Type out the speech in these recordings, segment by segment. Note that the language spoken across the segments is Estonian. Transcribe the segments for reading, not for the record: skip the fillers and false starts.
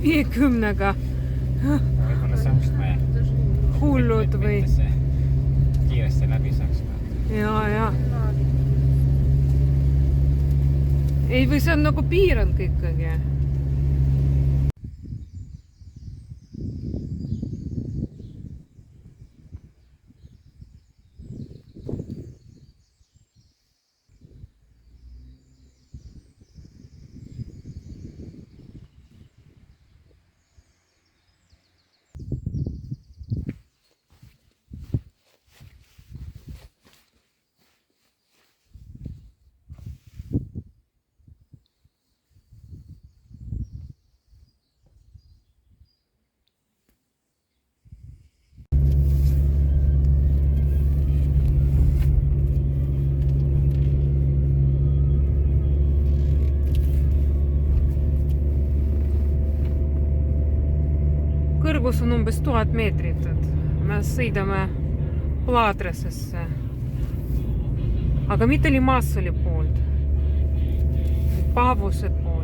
50-ga. Võib-olla saaks me Hullud või? Kiiresti läbi saaks. Ja. Ei, või see on nagu piirang ikkagi. Kõrgus on umbes 1000 meetrit. Me sõidame Platrasesse. Aga mitte Limassoli poolt. Pavuse poolt.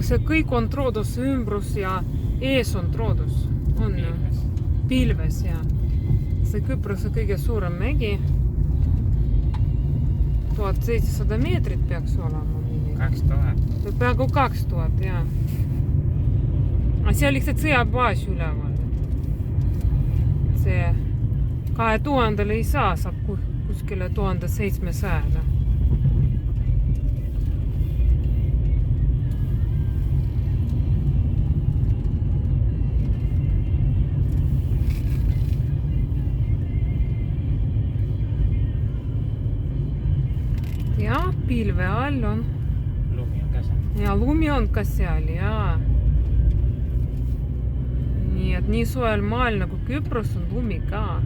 See kõik on Troodose ümbrus ja ees on Troodos. On pilves ja see Küprose kõige suurem mägi. 1700 meetrit peaks olema. 2000. Peaaegu 2000, ja. Aga seal lihtsalt sõjabaas üleval. See 2000 ei saa, saab kuskile 1700. Ja, pilve all on. Lumi on ka seal. Ja, lumi on ka seal, ja. Nii et nii soel maal nagu Küpros on lumi ka.